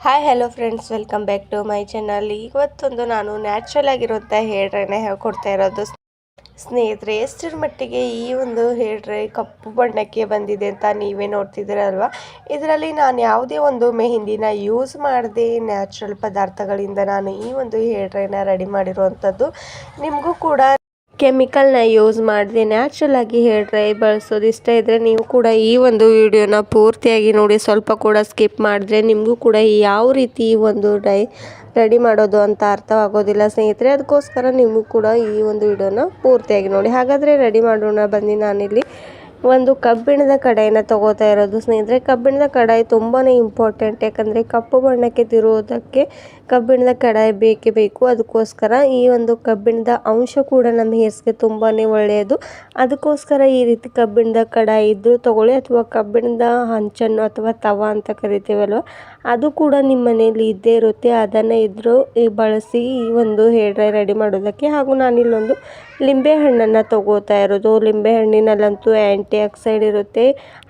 Hi hello friends, welcome back to my channel. ಇವತ್ತೊಂದು ನಾನು natural ಆಗಿರುವಂಥ ಹೇರ್ ಡ್ರೈನ ಹೇಳ್ಕೊಡ್ತಾ ಇರೋದು. ಸ್ನೇಹಿತರೆ, ಎಷ್ಟರ ಮಟ್ಟಿಗೆ ಈ ಒಂದು ಹೇರ್ ಡ್ರೈ ಕಪ್ಪು ಬಣ್ಣಕ್ಕೆ ಬಂದಿದೆ ಅಂತ ನೀವೇ ನೋಡ್ತಿದ್ದೀರಲ್ವ. ಇದರಲ್ಲಿ ನಾನು ಯಾವುದೇ ಒಂದು ಮೆಹಂದಿನ ಯೂಸ್ ಮಾಡದೆ ನ್ಯಾಚುರಲ್ ಪದಾರ್ಥಗಳಿಂದ ನಾನು ಈ ಒಂದು ಹೇರ್ ಡ್ರೈನ ರೆಡಿ ಮಾಡಿರುವಂಥದ್ದು. ನಿಮಗೂ ಕೂಡ ಕೆಮಿಕಲ್ನ ಯೂಸ್ ಮಾಡದೆ ನ್ಯಾಚುರಲ್ ಆಗಿ ಹೇರ್ ಡ್ರೈ ಬಳಸೋದು ಇಷ್ಟ ಇದ್ದರೆ ನೀವು ಕೂಡ ಈ ಒಂದು ವಿಡಿಯೋನ ಪೂರ್ತಿಯಾಗಿ ನೋಡಿ. ಸ್ವಲ್ಪ ಕೂಡ ಸ್ಕಿಪ್ ಮಾಡಿದ್ರೆ ನಿಮಗೂ ಕೂಡ ಯಾವ ರೀತಿ ಈ ಒಂದು ಡ್ರೈ ರೆಡಿ ಮಾಡೋದು ಅಂತ ಅರ್ಥವಾಗೋದಿಲ್ಲ ಸ್ನೇಹಿತರೆ. ಅದಕ್ಕೋಸ್ಕರ ನೀವು ಕೂಡ ಈ ಒಂದು ವಿಡಿಯೋನ ಪೂರ್ತಿಯಾಗಿ ನೋಡಿ. ಹಾಗಾದರೆ ರೆಡಿ ಮಾಡೋಣ ಬನ್ನಿ. ನಾನಿಲ್ಲಿ ಒಂದು ಕಬ್ಬಿಣದ ಕಡಾಯಿನ ತಗೋತಾ ಇರೋದು ಸ್ನೇಹಿತರೆ. ಕಬ್ಬಿಣದ ಕಡಾಯಿ ತುಂಬಾ ಇಂಪಾರ್ಟೆಂಟ್, ಯಾಕಂದರೆ ಕಪ್ಪು ಬಣ್ಣಕ್ಕೆ ತಿರುವುದಕ್ಕೆ ಕಬ್ಬಿಣದ ಕಡಾಯಿ ಬೇಕೇ ಬೇಕು. ಅದಕ್ಕೋಸ್ಕರ ಈ ಒಂದು ಕಬ್ಬಿಣದ ಅಂಶ ಕೂಡ ನಮ್ಮ ಹೇರ್ಸ್ಗೆ ತುಂಬಾ ಒಳ್ಳೆಯದು. ಅದಕ್ಕೋಸ್ಕರ ಈ ರೀತಿ ಕಬ್ಬಿಣದ ಕಡಾಯಿ ಇದ್ದರೂ ತಗೊಳ್ಳಿ, ಅಥವಾ ಕಬ್ಬಿಣದ ಹಂಚನ್ನು ಅಥವಾ ತವಾ ಅಂತ ಕರಿತೀವಲ್ವ, ಅದು ಕೂಡ ನಿಮ್ಮ ಮನೆಯಲ್ಲಿ ಇದ್ದೇ ಇರುತ್ತೆ. ಅದನ್ನು ಇದ್ದರೂ ಬಳಸಿ ಈ ಒಂದು ಹೇರ್ ಡ್ರೈ ರೆಡಿ ಮಾಡೋದಕ್ಕೆ. ಹಾಗೂ ನಾನಿಲ್ಲೊಂದು ಲಿಂಬೆ ಹಣ್ಣನ್ನು ತಗೋತಾ ಇರೋದು. ಲಿಂಬೆ ಹಣ್ಣಿನಲ್ಲಂತೂ ಆ್ಯಂಟಿ ಆಕ್ಸೈಡ್ ಇರುತ್ತೆ,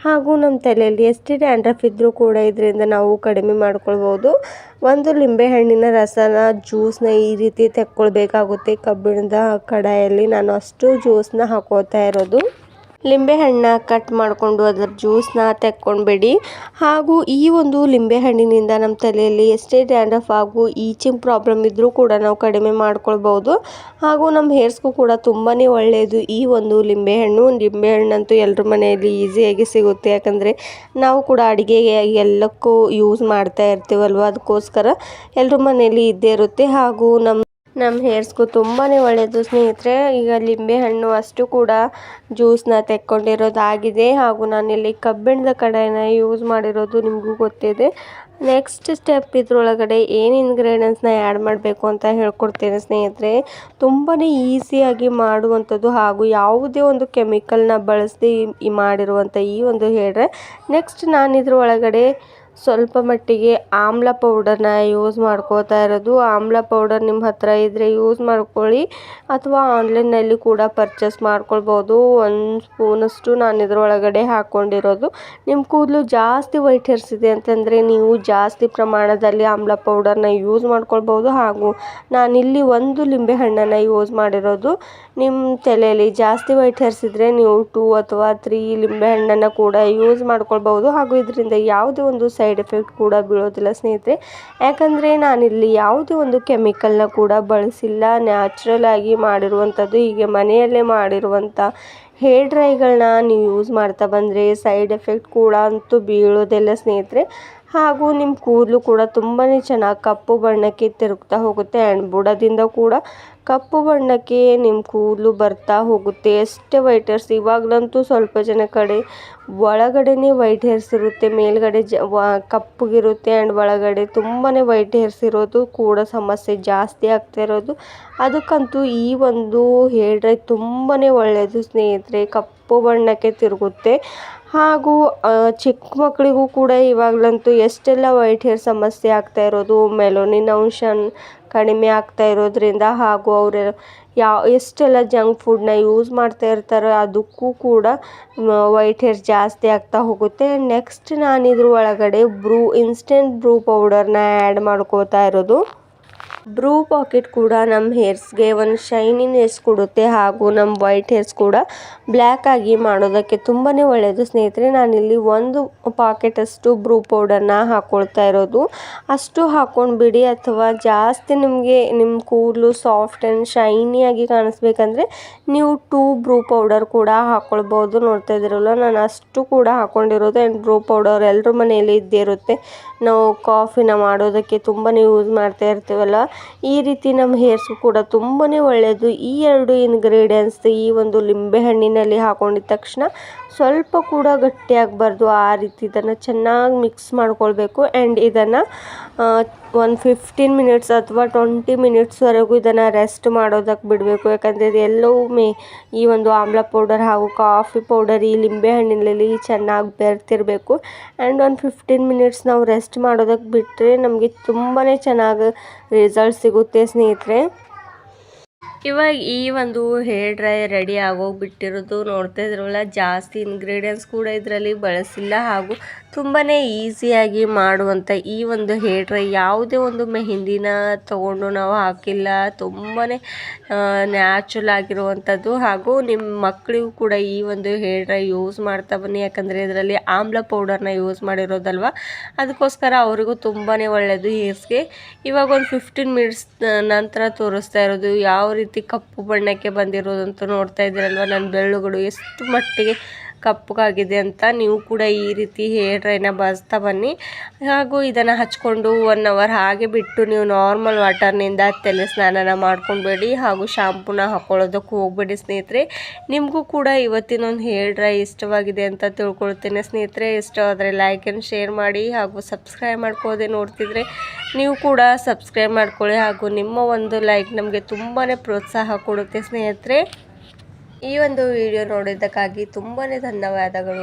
ಹಾಗೂ ನಮ್ಮ ತಲೆಯಲ್ಲಿ ಎಷ್ಟೇ ಡ್ಯಾಂಡ್ರಫ್ ಇದ್ದರೂ ಕೂಡ ಇದರಿಂದ ನಾವು ಕಡಿಮೆ ಮಾಡ್ಕೊಳ್ಬೋದು. ಒಂದು ಲಿಂಬೆ ಹಣ್ಣಿನ ರಸನ ಜ್ಯೂಸ್ನ ಈ ರೀತಿ ತೆಕ್ಕೊಳ್ಬೇಕಾಗುತ್ತೆ ಕಬ್ಬಿಣದ ಕಡಾಯಲ್ಲಿ. ನಾನು ಅಷ್ಟು ಜ್ಯೂಸನ್ನ ಹಾಕೋತಾ ಇರೋದು. ಲಿಂಬೆ ಹಣ್ಣನ್ನ ಕಟ್ ಮಾಡಿಕೊಂಡು ಅದರ ಜ್ಯೂಸನ್ನ ತೆಕ್ಕೊಂಡ್ಬೇಡಿ. ಹಾಗೂ ಈ ಒಂದು ಲಿಂಬೆ ಹಣ್ಣಿನಿಂದ ನಮ್ಮ ತಲೆಯಲ್ಲಿ ಎಷ್ಟೇ ಡ್ಯಾಂಡ್ರಫ್ ಹಾಗೂ ಈಚಿಂಗ್ ಪ್ರಾಬ್ಲಮ್ ಇದ್ದರೂ ಕೂಡ ನಾವು ಕಡಿಮೆ ಮಾಡ್ಕೊಳ್ಬೋದು. ಹಾಗೂ ನಮ್ಮ ಹೇರ್ಸ್ಗೂ ಕೂಡ ತುಂಬಾ ಒಳ್ಳೆಯದು ಈ ಒಂದು ಲಿಂಬೆ ಹಣ್ಣಂತೂ ಎಲ್ಲರ ಮನೆಯಲ್ಲಿ ಈಸಿಯಾಗಿ ಸಿಗುತ್ತೆ, ಯಾಕಂದರೆ ನಾವು ಕೂಡ ಅಡುಗೆಗೆ ಎಲ್ಲಕ್ಕೂ ಯೂಸ್ ಮಾಡ್ತಾ ಇರ್ತೀವಲ್ವ. ಅದಕ್ಕೋಸ್ಕರ ಎಲ್ಲರ ಮನೆಯಲ್ಲಿ ಇದ್ದೇ ಇರುತ್ತೆ. ಹಾಗೂ ನಮ್ಮ ಹೇರ್ಸ್ಗೂ ತುಂಬಾ ಒಳ್ಳೆಯದು ಸ್ನೇಹಿತರೆ. ಈಗ ಲಿಂಬೆ ಹಣ್ಣು ಅಷ್ಟು ಕೂಡ ಜ್ಯೂಸನ್ನ ತೆಕ್ಕೊಂಡಿರೋದಾಗಿದೆ. ಹಾಗೂ ನಾನಿಲ್ಲಿ ಕಬ್ಬಿಣದ ಕಡಾಯಿನ ಯೂಸ್ ಮಾಡಿರೋದು ನಿಮಗೂ ಗೊತ್ತಿದೆ. ನೆಕ್ಸ್ಟ್ ಸ್ಟೆಪ್ ಇದರೊಳಗಡೆ ಏನು ಇಂಗ್ರೀಡಿಯೆಂಟ್ಸ್ನ ಆ್ಯಡ್ ಮಾಡಬೇಕು ಅಂತ ಹೇಳ್ಕೊಡ್ತೇನೆ ಸ್ನೇಹಿತರೆ. ತುಂಬಾ ಈಸಿಯಾಗಿ ಮಾಡುವಂಥದ್ದು, ಹಾಗೂ ಯಾವುದೇ ಒಂದು ಕೆಮಿಕಲ್ನ ಬಳಸದೆ ಮಾಡಿರುವಂಥ ಈ ಒಂದು ಹೇರ್ ಡ್ರೈ. ನೆಕ್ಸ್ಟ್ ನಾನು ಇದರೊಳಗಡೆ ಸ್ವಲ್ಪ ಮಟ್ಟಿಗೆ ಆಮ್ಲ ಪೌಡರ್ನ ಯೂಸ್ ಮಾಡ್ಕೋತಾ ಇರೋದು. ಆಮ್ಲ ಪೌಡರ್ ನಿಮ್ಮ ಹತ್ರ ಇದ್ದರೆ ಯೂಸ್ ಮಾಡ್ಕೊಳ್ಳಿ, ಅಥವಾ ಆನ್ಲೈನ್ನಲ್ಲಿ ಕೂಡ ಪರ್ಚೇಸ್ ಮಾಡ್ಕೊಳ್ಬೋದು. 1 ಸ್ಪೂನಷ್ಟು ನಾನು ಇದರೊಳಗಡೆ ಹಾಕ್ಕೊಂಡಿರೋದು. ನಿಮ್ಮ ಕೂದಲು ಜಾಸ್ತಿ ವೈಟ್ ಹೇರ್ಸ್ ಇದೆ ಅಂತಂದರೆ ನೀವು ಜಾಸ್ತಿ ಪ್ರಮಾಣದಲ್ಲಿ ಆಮ್ಲ ಪೌಡರ್ನ ಯೂಸ್ ಮಾಡ್ಕೊಳ್ಬೋದು. ಹಾಗೂ ನಾನಿಲ್ಲಿ 1 ಲಿಂಬೆ ಹಣ್ಣನ್ನು ಯೂಸ್ ಮಾಡಿರೋದು. ನಿಮ್ಮ ತಲೆಯಲ್ಲಿ ಜಾಸ್ತಿ ವೈಟ್ ಹೇರ್ಸ್ ಇದ್ದರೆ ನೀವು 2 ಅಥವಾ 3 ಲಿಂಬೆ ಹಣ್ಣನ್ನು ಕೂಡ ಯೂಸ್ ಮಾಡ್ಕೊಳ್ಬೋದು. ಹಾಗೂ ಇದರಿಂದ ಯಾವುದೇ ಒಂದು ಸೈಡ್ ಎಫೆಕ್ಟ್ ಕೂಡ ಬೀಳೋದಿಲ್ಲ ಸ್ನೇಹಿತರೆ, ಯಾಕಂದರೆ ನಾನಿಲ್ಲಿ ಯಾವುದೇ ಒಂದು ಕೆಮಿಕಲ್ನ ಕೂಡ ಬಳಸಿಲ್ಲ. ನ್ಯಾಚುರಲ್ ಆಗಿ ಮಾಡಿರುವಂಥದ್ದು. ಹೀಗೆ ಮನೆಯಲ್ಲೇ ಮಾಡಿರುವಂಥ ಹೇರ್ ಡ್ರೈಗಳನ್ನ ನೀವು ಯೂಸ್ ಮಾಡ್ತಾ ಬಂದರೆ ಸೈಡ್ ಎಫೆಕ್ಟ್ ಕೂಡ ಅಂತೂ ಬೀಳೋದಿಲ್ಲ ಸ್ನೇಹಿತರೆ. ಹಾಗೂ ನಿಮ್ಮ ಕೂದಲು ಕೂಡ ತುಂಬಾ ಚೆನ್ನಾಗಿ ಕಪ್ಪು ಬಣ್ಣಕ್ಕೆ ತಿರುಗ್ತಾ ಹೋಗುತ್ತೆ. ಆ್ಯಂಡ್ ಬುಡದಿಂದ ಕೂಡ ಕಪ್ಪು ಬಣ್ಣಕ್ಕೆ ನಿಮ್ಮ ಕೂದಲು ಬರ್ತಾ ಹೋಗುತ್ತೆ. ಎಷ್ಟೇ ವೈಟ್ ಹೇರ್ಸ್, ಇವಾಗಲಂತೂ ಸ್ವಲ್ಪ ಜನ ಕಡೆ ಒಳಗಡೆನೇ ವೈಟ್ ಹೇರ್ಸ್ ಇರುತ್ತೆ, ಮೇಲ್ಗಡೆ ಕಪ್ಪಗಿರುತ್ತೆ. ಆ್ಯಂಡ್ ಒಳಗಡೆ ತುಂಬಾ ವೈಟ್ ಹೇರ್ಸ್ ಇರೋದು ಕೂಡ ಸಮಸ್ಯೆ ಜಾಸ್ತಿ ಆಗ್ತಾ ಇರೋದು. ಅದಕ್ಕಂತೂ ಈ ಒಂದು ಹೇರ್ ಡ್ರೈ ತುಂಬಾ ಒಳ್ಳೆಯದು ಸ್ನೇಹಿತರೆ. ಕಪ್ಪು ಬಣ್ಣಕ್ಕೆ ತಿರುಗುತ್ತೆ. ಹಾಗೂ ಚಿಕ್ಕ ಮಕ್ಕಳಿಗೂ ಕೂಡ ಇವಾಗಲಂತೂ ಎಷ್ಟೆಲ್ಲ ವೈಟ್ ಹೇರ್ ಸಮಸ್ಯೆ ಆಗ್ತಾ ಇರೋದು, ಮೆಲೋನಿನ್ ಅಂಶ ಕಡಿಮೆ ಆಗ್ತಾ ಇರೋದ್ರಿಂದ. ಹಾಗೂ ಅವರು ಎಷ್ಟೆಲ್ಲ ಜಂಕ್ ಫುಡ್ನ ಯೂಸ್ ಮಾಡ್ತಾ ಇರ್ತಾರೆ, ಅದಕ್ಕೂ ಕೂಡ ವೈಟ್ ಹೇರ್ ಜಾಸ್ತಿ ಆಗ್ತಾ ಹೋಗುತ್ತೆ. ನೆಕ್ಸ್ಟ್ ನಾನು ಇದ್ರ ಒಳಗಡೆ ಇನ್ಸ್ಟೆಂಟ್ ಬ್ರೂ ಪೌಡರ್ನ ಆ್ಯಡ್ ಮಾಡ್ಕೋತಾ ಇರೋದು. ಬ್ರೂ ಪಾಕೆಟ್ ಕೂಡ ನಮ್ಮ ಹೇರ್ಸ್ಗೆ ಒಂದು ಶೈನಿನೆಸ್ ಕೊಡುತ್ತೆ, ಹಾಗೂ ನಮ್ಮ ವೈಟ್ ಹೇರ್ಸ್ ಕೂಡ ಬ್ಲ್ಯಾಕ್ ಆಗಿ ಮಾಡೋದಕ್ಕೆ ತುಂಬಾ ಒಳ್ಳೆಯದು ಸ್ನೇಹಿತರೆ. ನಾನಿಲ್ಲಿ 1 ಪಾಕೆಟಷ್ಟು ಬ್ರೂ ಪೌಡರ್ನ ಹಾಕ್ಕೊಳ್ತಾ ಇರೋದು. ಅಷ್ಟು ಹಾಕ್ಕೊಂಡ್ಬಿಡಿ. ಅಥವಾ ಜಾಸ್ತಿ ನಿಮಗೆ ನಿಮ್ಮ ಕೂದಲು ಸಾಫ್ಟ್ ಆ್ಯಂಡ್ ಶೈನಿಯಾಗಿ ಕಾಣಿಸ್ಬೇಕಂದ್ರೆ ನೀವು 2 ಬ್ರೂ ಪೌಡರ್ ಕೂಡ ಹಾಕ್ಕೊಳ್ಬೋದು. ನೋಡ್ತಾ ಇದ್ದೀರಲ್ಲ, ನಾನು ಅಷ್ಟು ಕೂಡ ಹಾಕ್ಕೊಂಡಿರೋದು. ಆ್ಯಂಡ್ ಬ್ರೂ ಪೌಡರ್ ಎಲ್ಲರ ಮನೆಯಲ್ಲಿ ಇದ್ದೇ ಇರುತ್ತೆ. ನಾವು ಕಾಫಿನ ಮಾಡೋದಕ್ಕೆ ತುಂಬಾ ಯೂಸ್ ಮಾಡ್ತಾ ಇರ್ತೀವಲ್ಲ, ಈ ರೀತಿ ನಮ್ಮ ಹೇರ್ಸ್ಗೂ ಕೂಡ ತುಂಬಾ ಒಳ್ಳೆಯದು. ಈ 2 ಇಂಗ್ರೀಡಿಯೆಂಟ್ಸ್ ಈ ಒಂದು ಲಿಂಬೆ ಹಣ್ಣಿನಲ್ಲಿ ಹಾಕೊಂಡಿದ ತಕ್ಷಣ ಸ್ವಲ್ಪ ಕೂಡ ಗಟ್ಟಿಯಾಗಬಾರ್ದು. ಆ ರೀತಿ ಇದನ್ನು ಚೆನ್ನಾಗಿ ಮಿಕ್ಸ್ ಮಾಡ್ಕೊಳ್ಬೇಕು. ಆ್ಯಂಡ್ ಇದನ್ನು 15 ಮಿನಿಟ್ಸ್ ಅಥವಾ 20 ಮಿನಿಟ್ಸ್ವರೆಗೂ ಇದನ್ನು ರೆಸ್ಟ್ ಮಾಡೋದಕ್ಕೆ ಬಿಡಬೇಕು. ಯಾಕಂದರೆ ಇದು ಎಲ್ಲವೂ ಈ ಒಂದು ಆಮ್ಲ ಪೌಡರ್ ಹಾಗೂ ಕಾಫಿ ಪೌಡರ್ ಈ ಲಿಂಬೆ ಹಣ್ಣಿನಲ್ಲಿ ಚೆನ್ನಾಗಿ ಬೆರೆತಿರಬೇಕು. ಆ್ಯಂಡ್ ಒಂದು 15 ಮಿನಿಟ್ಸ್ ನಾವು ರೆಸ್ಟ್ ಮಾಡೋದಕ್ಕೆ ಬಿಟ್ಟರೆ ನಮಗೆ ತುಂಬಾ ಚೆನ್ನಾಗಿ ರಿಸಲ್ಟ್ ಸಿಗುತ್ತೆ ಸ್ನೇಹಿತರೆ. ಇವಾಗ ಈ ಒಂದು ಹೇರ್ ಡ್ರೈ ರೆಡಿ ಆಗೋಗ್ಬಿಟ್ಟಿರೋದು ನೋಡ್ತಾ ಇದ್ರಲ್ಲ, ಜಾಸ್ತಿ ಇಂಗ್ರೀಡಿಯೆಂಟ್ಸ್ ಕೂಡ ಇದರಲ್ಲಿ ಬಳಸಿಲ್ಲ. ಹಾಗೂ ತುಂಬಾ ಈಸಿಯಾಗಿ ಮಾಡುವಂಥ ಈ ಒಂದು ಹೇರ್ ಡ್ರೈ ಯಾವುದೇ ಒಂದು ಮೆಹಂದಿನ ತೊಗೊಂಡು ನಾವು ಹಾಕಿಲ್ಲ. ತುಂಬಾ ನ್ಯಾಚುರಲ್ ಆಗಿರುವಂಥದ್ದು. ಹಾಗೂ ನಿಮ್ಮ ಮಕ್ಕಳಿಗೂ ಕೂಡ ಈ ಒಂದು ಹೇರ್ ಡ್ರೈ ಯೂಸ್ ಮಾಡ್ತಾ ಬನ್ನಿ. ಯಾಕಂದರೆ ಇದರಲ್ಲಿ ಆಮ್ಲ ಪೌಡರ್ನ ಯೂಸ್ ಮಾಡಿರೋದಲ್ವ, ಅದಕ್ಕೋಸ್ಕರ ಅವರಿಗೂ ತುಂಬಾ ಒಳ್ಳೆಯದು ಹೇರ್ಸ್ಗೆ. ಇವಾಗ ಒಂದು 15 ಮಿನಿಟ್ಸ್ ನಂತರ ತೋರಿಸ್ತಾ ಇರೋದು ಯಾವ ರೀತಿ ಕಪ್ಪು ಬಣ್ಣಕ್ಕೆ ಬಂದಿರೋದಂತೂ ನೋಡ್ತಾ ಇದ್ದೀರಲ್ವ. ನನ್ನ ಬೆರಳುಗಳು ಎಷ್ಟು ಮಟ್ಟಿಗೆ ಕಪ್ಪಗಾಗಿದೆ ಅಂತ. ನೀವು ಕೂಡ ಈ ರೀತಿ ಹೇರ್ ಡ್ರೈನ ಬಳಸ್ತಾ ಬನ್ನಿ. ಹಾಗೂ ಇದನ್ನು ಹಚ್ಕೊಂಡು 1 ಅವರ್ ಹಾಗೆ ಬಿಟ್ಟು ನೀವು ನಾರ್ಮಲ್ ವಾಟರ್ನಿಂದ ತಲೆ ಸ್ನಾನನ ಮಾಡ್ಕೊಬೇಡಿ. ಹಾಗೂ ಶಾಂಪೂನ ಹಾಕೊಳ್ಳೋದಕ್ಕೆ ಹೋಗಬೇಡಿ ಸ್ನೇಹಿತರೆ. ನಿಮಗೂ ಕೂಡ ಇವತ್ತಿನೊಂದು ಹೇರ್ ಡ್ರೈ ಇಷ್ಟವಾಗಿದೆ ಅಂತ ತಿಳ್ಕೊಳ್ತೇನೆ ಸ್ನೇಹಿತರೆ. ಇಷ್ಟವಾದರೆ ಲೈಕ್ ಆ್ಯಂಡ್ ಶೇರ್ ಮಾಡಿ. ಹಾಗೂ ಸಬ್ಸ್ಕ್ರೈಬ್ ಮಾಡ್ಕೋದೆ ನೋಡ್ತಿದ್ರೆ ನೀವು ಕೂಡ ಸಬ್ಸ್ಕ್ರೈಬ್ ಮಾಡ್ಕೊಳ್ಳಿ. ಹಾಗೂ ನಿಮ್ಮ ಒಂದು ಲೈಕ್ ನಮಗೆ ತುಂಬಾ ಪ್ರೋತ್ಸಾಹ ಕೊಡುತ್ತೆ ಸ್ನೇಹಿತರೆ. ಈ ಒಂದು ವಿಡಿಯೋ ನೋಡಿದ್ದಕ್ಕಾಗಿ ತುಂಬಾ ಧನ್ಯವಾದಗಳು.